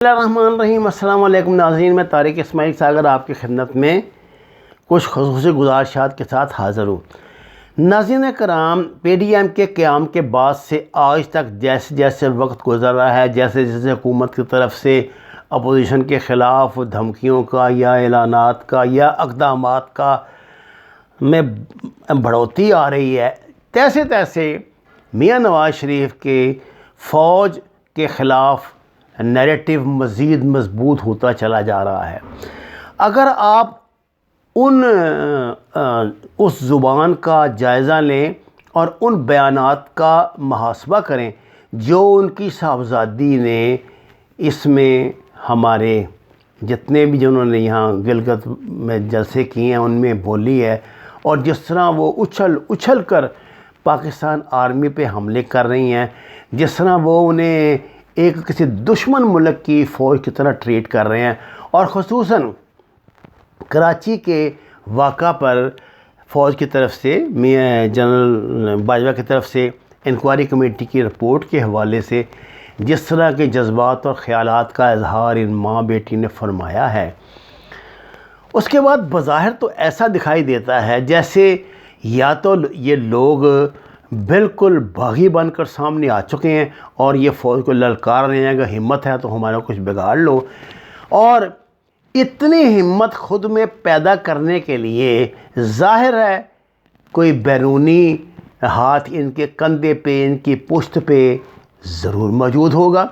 الرحیم السلام علیکم ناظرین، میں طارق اسماعیل ساگر آپ کی خدمت میں کچھ خصوصی گزارشات کے ساتھ حاضر ہوں۔ ناظرین کرام، پی ڈی ایم کے قیام کے بعد سے آج تک جیسے جیسے وقت گزر رہا ہے، جیسے جیسے حکومت کی طرف سے اپوزیشن کے خلاف دھمکیوں کا یا اعلانات کا یا اقدامات کا میں بڑھوتری آ رہی ہے، تیسے تیسے میاں نواز شریف کے فوج کے خلاف نیریٹو مزید مضبوط ہوتا چلا جا رہا ہے۔ اگر آپ اس زبان کا جائزہ لیں اور ان بیانات کا محاسبہ کریں جو ان کی صاحبزادی نے اس میں ہمارے جتنے بھی جنہوں نے یہاں گلگت میں جلسے کیے ہیں ان میں بولی ہے، اور جس طرح وہ اچھل کر پاکستان آرمی پہ حملے کر رہی ہیں، جس طرح وہ انہیں ایک کسی دشمن ملک کی فوج کی طرح ٹریٹ کر رہے ہیں، اور خصوصاً کراچی کے واقعہ پر فوج کی طرف سے جنرل باجوہ کی طرف سے انکوائری کمیٹی کی رپورٹ کے حوالے سے جس طرح کے جذبات اور خیالات کا اظہار ان ماں بیٹی نے فرمایا ہے، اس کے بعد بظاہر تو ایسا دکھائی دیتا ہے جیسے یا تو یہ لوگ بالکل باغی بن کر سامنے آ چکے ہیں اور یہ فوج کو للکار رہے ہیں کہ ہمت ہے تو ہمارا کچھ بگاڑ لو، اور اتنی ہمت خود میں پیدا کرنے کے لیے ظاہر ہے کوئی بیرونی ہاتھ ان کے کندھے پہ، ان کی پشت پہ ضرور موجود ہوگا۔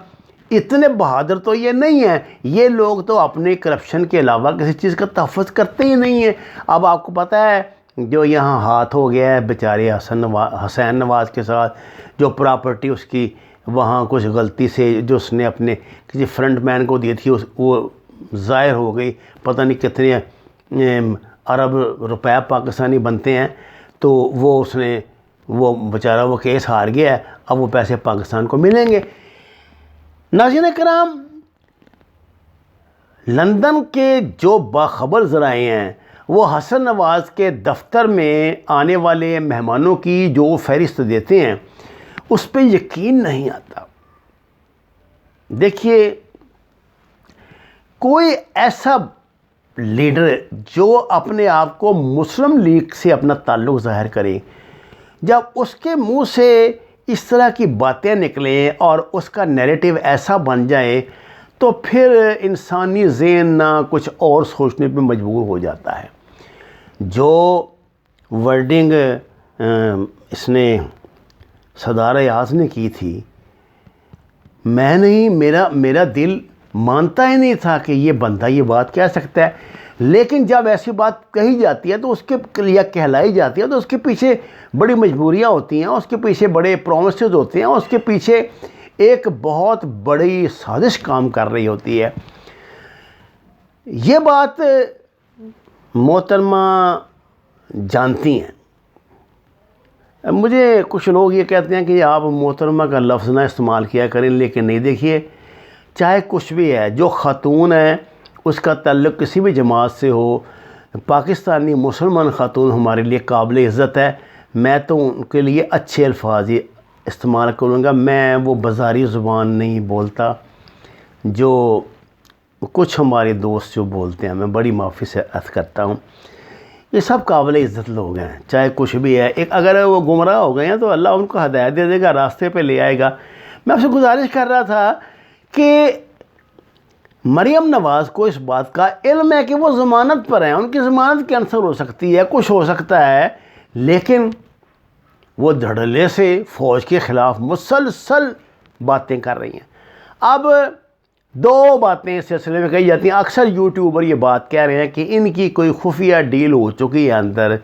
اتنے بہادر تو یہ نہیں ہیں، یہ لوگ تو اپنے کرپشن کے علاوہ کسی چیز کا تحفظ کرتے ہی نہیں ہیں۔ اب آپ کو پتہ ہے جو یہاں ہاتھ ہو گیا ہے بیچارے حسین نواز کے ساتھ، جو پراپرٹی اس کی وہاں کچھ غلطی سے جو اس نے اپنے کسی فرنٹ مین کو دی تھی وہ ظاہر ہو گئی، پتہ نہیں کتنے ارب روپے پاکستانی بنتے ہیں، تو وہ اس نے وہ بیچارہ وہ کیس ہار گیا ہے، اب وہ پیسے پاکستان کو ملیں گے۔ ناظرین کرام، لندن کے جو باخبر ذرائع ہیں وہ حسن نواز کے دفتر میں آنے والے مہمانوں کی جو فہرست دیتے ہیں اس پہ یقین نہیں آتا۔ دیکھیے، کوئی ایسا لیڈر جو اپنے آپ کو مسلم لیگ سے اپنا تعلق ظاہر کرے، جب اس کے منہ سے اس طرح کی باتیں نکلیں اور اس کا نیریٹو ایسا بن جائے تو پھر انسانی ذہن نہ کچھ اور سوچنے پہ مجبور ہو جاتا ہے۔ جو ورڈنگ اس نے صدر اعظم نے کی تھی، میرا دل مانتا ہی نہیں تھا کہ یہ بندہ یہ بات کہہ سکتا ہے، لیکن جب ایسی بات کہی جاتی ہے تو اس کے یا کہلائی جاتی ہے تو اس کے پیچھے بڑی مجبوریاں ہوتی ہیں، اس کے پیچھے بڑے پرومسز ہوتے ہیں، اس کے پیچھے ایک بہت بڑی سازش کام کر رہی ہوتی ہے۔ یہ بات محترمہ جانتی ہیں۔ مجھے کچھ لوگ یہ کہتے ہیں کہ آپ محترمہ کا لفظ نہ استعمال کیا کریں، لیکن نہیں، دیکھیے، چاہے کچھ بھی ہے، جو خاتون ہے اس کا تعلق کسی بھی جماعت سے ہو، پاکستانی مسلمان خاتون ہمارے لیے قابل عزت ہے، میں تو ان کے لیے اچھے الفاظ ہی استعمال کروں گا، میں وہ بازاری زبان نہیں بولتا جو کچھ ہمارے دوست جو بولتے ہیں، میں بڑی معافی سے عرض کرتا ہوں۔ یہ سب قابل عزت لوگ ہیں، چاہے کچھ بھی ہے، اگر وہ گمراہ ہو گئے ہیں تو اللہ ان کو ہدایت دے دے گا، راستے پہ لے آئے گا۔ میں آپ سے گزارش کر رہا تھا کہ مریم نواز کو اس بات کا علم ہے کہ وہ ضمانت پر ہیں، ان کی ضمانت کینسل ہو سکتی ہے، کچھ ہو سکتا ہے، لیکن وہ دھڑلے سے فوج کے خلاف مسلسل باتیں کر رہی ہیں۔ اب دو باتیں اس سلسلے میں کہی جاتی ہیں، اکثر یوٹیوبر یہ بات کہہ رہے ہیں کہ ان کی کوئی خفیہ ڈیل ہو چکی ہے اندر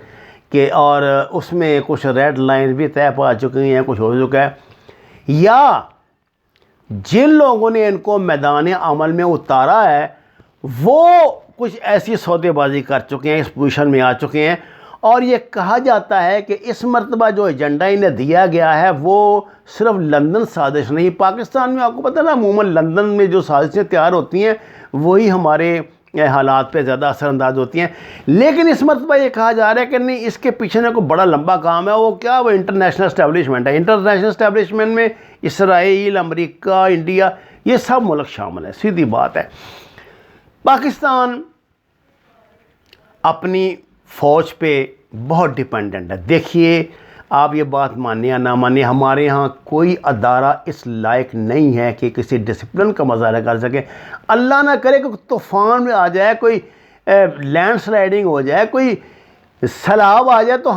کہ، اور اس میں کچھ ریڈ لائن بھی طے پا چکی ہیں، کچھ ہو چکا ہے، یا جن لوگوں نے ان کو میدان عمل میں اتارا ہے وہ کچھ ایسی سودے بازی کر چکے ہیں، اس پوزیشن میں آ چکے ہیں، اور یہ کہا جاتا ہے کہ اس مرتبہ جو ایجنڈا انہیں دیا گیا ہے وہ صرف لندن سازش نہیں، پاکستان میں آپ کو پتہ ہے نا عموماً لندن میں جو سازشیں تیار ہوتی ہیں وہی ہمارے حالات پہ زیادہ اثر انداز ہوتی ہیں، لیکن اس مرتبہ یہ کہا جا رہا ہے کہ نہیں، اس کے پیچھے نہ کوئی بڑا لمبا کام ہے۔ وہ کیا؟ وہ انٹرنیشنل اسٹیبلشمنٹ ہے۔ انٹرنیشنل اسٹیبلشمنٹ میں اسرائیل، امریکہ، انڈیا، یہ سب ملک شامل ہے، سیدھی بات ہے۔ پاکستان اپنی فوج پہ بہت ڈیپینڈنٹ ہے۔ دیکھیے آپ یہ بات مانیں یا نہ مانیں، ہمارے ہاں کوئی ادارہ اس لائق نہیں ہے کہ کسی ڈسپلن کا مظاہرہ کر سکے۔ اللہ نہ کرے کہ طوفان میں آ جائے، کوئی لینڈ سلائڈنگ ہو جائے، کوئی سیلاب آ جائے، تو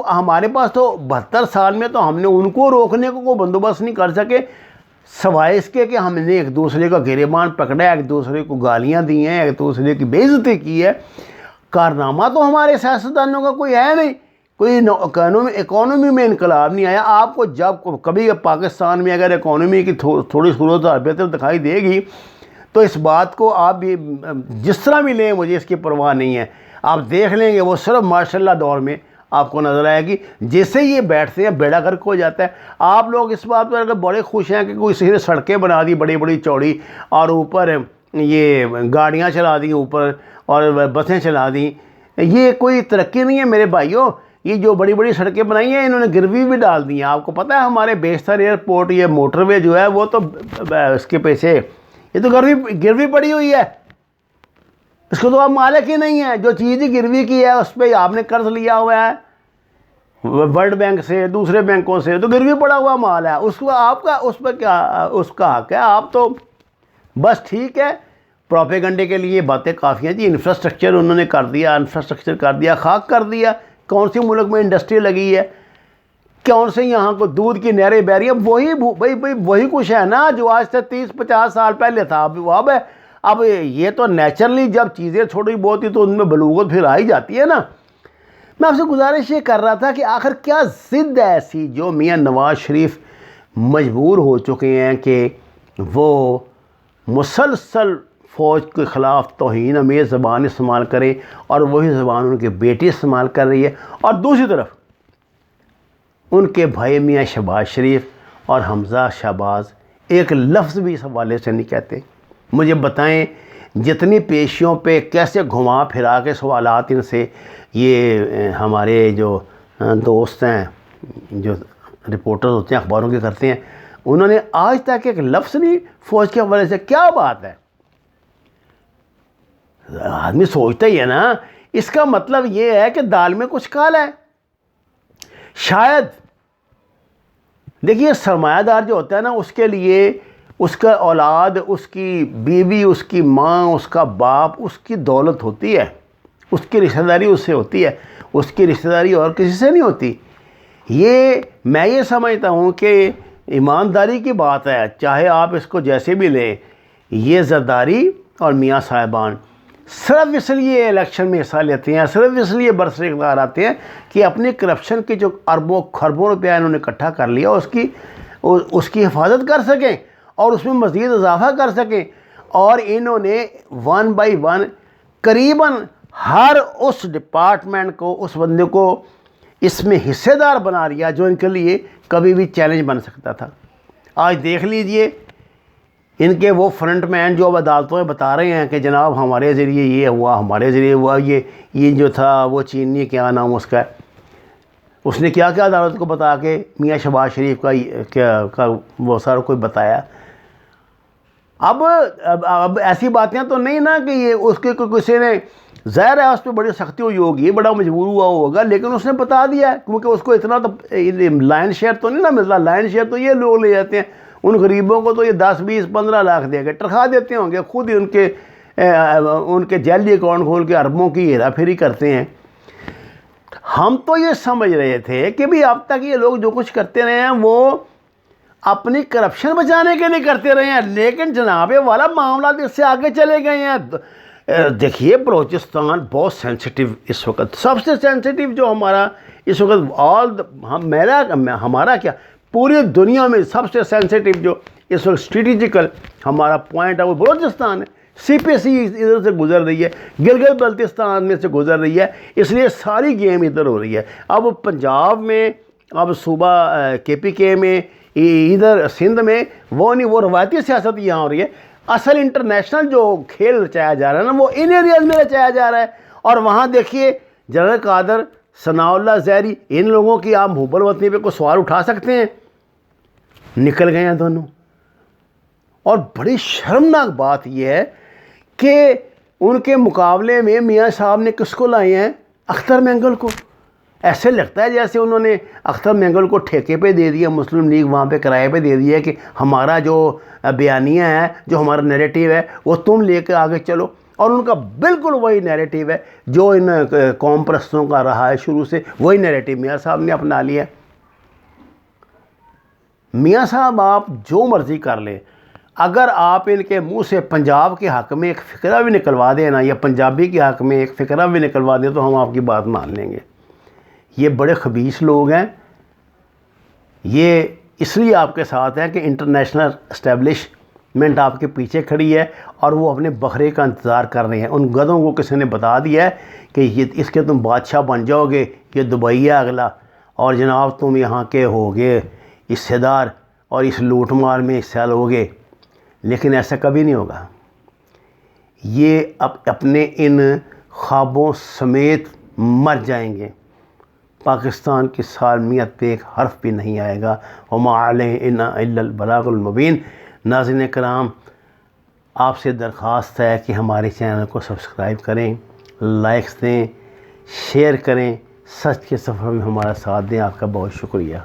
ہمارے پاس تو 72 سال میں تو ہم نے ان کو روکنے کو کوئی بندوبست نہیں کر سکے، سوائے اس کے کہ ہم نے ایک دوسرے کا گریبان پکڑا ہے، ایک دوسرے کو گالیاں دی ہیں، ایک دوسرے کی بے عزتی کی ہے۔ کارنامہ تو ہمارے سیاستدانوں کا کوئی ہے نہیں، کوئی اکانومی میں انقلاب نہیں آیا۔ آپ کو جب کبھی پاکستان میں اگر اکانومی کی تھوڑی صورت بہتر دکھائی دے گی تو اس بات کو آپ بھی جس طرح بھی لیں، مجھے اس کی پرواہ نہیں ہے۔ آپ دیکھ لیں گے وہ صرف ماشاء اللہ دور میں آپ کو نظر آئے گی، جیسے یہ بیٹھتے ہیں بیڑا گرک ہو جاتا ہے۔ آپ لوگ اس بات پر اگر بڑے خوش ہیں کہ کوئی صحیح سڑکیں بنا دی بڑی بڑی چوڑی، اور اوپر یہ گاڑیاں چلا دی اوپر اور بسیں چلا دیں، یہ کوئی ترقی نہیں ہے میرے بھائیوں۔ یہ جو بڑی بڑی سڑکیں بنائی ہیں انہوں نے گروی بھی ڈال دی ہیں۔ آپ کو پتہ ہے ہمارے بیشتر ایئرپورٹ یہ موٹر وے جو ہے وہ تو اس کے پیچھے یہ تو گروی پڑی ہوئی ہے، اس کو تو آپ مالک ہی نہیں ہے۔ جو چیز ہی گروی کی ہے اس پہ آپ نے قرض لیا ہوا ہے ورلڈ بینک سے، دوسرے بینکوں سے، تو گروی پڑا ہوا مال ہے، اس کو آپ کا اس پہ کیا اس کا حق ہے؟ آپ تو بس ٹھیک ہے پروپیگنڈے کے لیے باتیں کافی ہیں جی، انفراسٹرکچر انہوں نے کر دیا، انفراسٹرکچر کر دیا، خاک کر دیا۔ کون سی ملک میں انڈسٹری لگی ہے؟ کون سے یہاں کو دودھ کی نہریں بہ رہی ہیں؟ وہی کچھ ہے نا جو آج سے 30-50 سال پہلے تھا، اب ہے۔ اب یہ تو نیچرلی جب چیزیں تھوڑی بہت ہی تو ان میں بلوغت پھر آ ہی جاتی ہے نا۔ میں آپ سے گزارش یہ کر رہا تھا کہ آخر کیا ضد ہے ایسی جو میاں نواز شریف مجبور ہو چکے ہیں کہ وہ مسلسل فوج کے خلاف توہین امیز زبان استعمال کریں، اور وہی زبان ان کے بیٹی استعمال کر رہی ہے، اور دوسری طرف ان کے بھائی میاں شہباز شریف اور حمزہ شہباز ایک لفظ بھی اس حوالے سے نہیں کہتے۔ مجھے بتائیں جتنی پیشیوں پہ کیسے گھما پھرا کے سوالات ان سے یہ ہمارے جو دوست ہیں جو رپورٹرز ہوتے ہیں اخباروں کے کرتے ہیں، انہوں نے آج تک ایک لفظ نہیں فوج کے حوالے سے۔ کیا بات ہے؟ آدمی سوچتا ہی ہے نا، اس کا مطلب یہ ہے کہ دال میں کچھ کالا ہے شاید۔ دیکھیے سرمایہ دار جو ہوتا ہے نا، اس کے لیے اس کا اولاد، اس کی بیوی، اس کی ماں، اس کا باپ، اس کی دولت ہوتی ہے، اس کی رشتہ داری اس سے ہوتی ہے، اس کی رشتہ داری اور کسی سے نہیں ہوتی۔ میں یہ سمجھتا ہوں کہ ایمانداری کی بات ہے، چاہے آپ اس کو جیسے بھی لیں، یہ زرداری اور میاں صاحبان صرف اس لیے الیکشن میں حصہ لیتے ہیں، صرف اس لیے برسر اقتدار آتے ہیں کہ اپنی کرپشن کی جو اربوں خربوں روپیہ انہوں نے اکٹھا کر لیا اس کی حفاظت کر سکیں اور اس میں مزید اضافہ کر سکیں۔ اور انہوں نے 1 بائی 1 قریباً ہر اس ڈپارٹمنٹ کو، اس بندے کو اس میں حصے دار بنا لیا جو ان کے لیے کبھی بھی چیلنج بن سکتا تھا۔ آج دیکھ لیجئے ان کے وہ فرنٹ مین جو اب عدالتوں میں بتا رہے ہیں کہ جناب ہمارے ذریعے یہ ہوا، ہمارے ذریعے ہوا، یہ جو تھا وہ چینی کیا نام اس کا، اس نے کیا عدالت کو بتا کے میاں شہباز شریف کا وہ سارا کوئی بتایا۔ اب ایسی باتیں تو نہیں نا کہ یہ اس کے کسی نے، ظاہر ہے اس پہ بڑی سختی ہوئی ہوگی، بڑا مجبور ہوا ہوگا، لیکن اس نے بتا دیا ہے کیونکہ اس کو اتنا تو لائن شیئر تو نہیں نا ملتا۔ لائن شیئر تو یہ لوگ لے جاتے ہیں، ان غریبوں کو تو یہ 10-20-15 لاکھ دے کے تنخواہ دیتے ہوں گے، خود ہی ان کے جعلی اکاؤنٹ کھول کے اربوں کی ہیرا پھیری کرتے ہیں۔ ہم تو یہ سمجھ رہے تھے کہ بھی اب تک یہ لوگ جو کچھ کرتے رہے ہیں وہ اپنی کرپشن بچانے کے لیے کرتے رہے ہیں، لیکن جناب والا معاملات اس سے آگے چلے گئے ہیں۔ دیکھیے بلوچستان بہت سینسٹیو اس وقت، سب سے سینسٹیو جو ہمارا اس وقت ہمارا کیا پوری دنیا میں سب سے سینسٹیو جو اس وقت اسٹریٹجیکل ہمارا پوائنٹ ہے وہ بلوچستان ہے۔ سی پی سی ادھر سے گزر رہی ہے، گلگت بلتستان میں سے گزر رہی ہے، اس لیے ساری گیم ادھر ہو رہی ہے۔ اب پنجاب میں، اب صوبہ KPK میں، ادھر سندھ میں وہ نہیں، وہ روایتی سیاست یہاں ہو رہی ہے۔ اصل انٹرنیشنل جو کھیل رچایا جا رہا ہے نا وہ ان ایریاز میں رچایا جا رہا ہے۔ اور وہاں دیکھیے جنرل قادر، ثناء اللہ زہری، ان لوگوں کی آپ حب الوطنی پہ کوئی سوال اٹھا سکتے ہیں؟ نکل گئے ہیں دونوں۔ اور بڑی شرمناک بات یہ ہے کہ ان کے مقابلے میں میاں صاحب نے کس کو لائے ہیں؟ اختر مینگل کو. ایسے لگتا ہے جیسے انہوں نے اختر مینگل کو ٹھیکے پہ دے دیا، مسلم لیگ وہاں پہ کرائے پہ دے دیا کہ ہمارا جو بیانیہ ہے، جو ہمارا نیریٹیو ہے وہ تم لے کے آگے چلو. اور ان کا بالکل وہی نیریٹیو ہے جو ان قوم پرستوں کا رہا ہے شروع سے، وہی نیریٹیو میاں صاحب نے اپنا لیا. میاں صاحب آپ جو مرضی کر لیں، اگر آپ ان کے منہ سے پنجاب کے حق میں ایک فقرہ بھی نکلوا دیں نا، یا پنجابی کے حق میں ایک فقرہ بھی نکلوا دیں تو ہم آپ کی بات مان لیں گے. یہ بڑے خبیث لوگ ہیں. یہ اس لیے آپ کے ساتھ ہیں کہ انٹرنیشنل اسٹیبلشمنٹ آپ کے پیچھے کھڑی ہے اور وہ اپنے بکرے کا انتظار کر رہے ہیں. ان گدھوں کو کسی نے بتا دیا ہے کہ یہ اس کے تم بادشاہ بن جاؤ گے، یہ دبئی ہے اگلا، اور جناب تم یہاں کے ہوگے حصے دار اور اس لوٹ مار میں حصہ لوگے. لیکن ایسا کبھی نہیں ہوگا. یہ اپنے ان خوابوں سمیت مر جائیں گے. پاکستان کی سالمیت پہ ایک حرف بھی نہیں آئے گا. وما علینا الا البلاغ المبین. ناظرین کرام، آپ سے درخواست ہے کہ ہمارے چینل کو سبسکرائب کریں، لائکس دیں، شیئر کریں، سچ کے سفر میں ہمارا ساتھ دیں. آپ کا بہت شکریہ.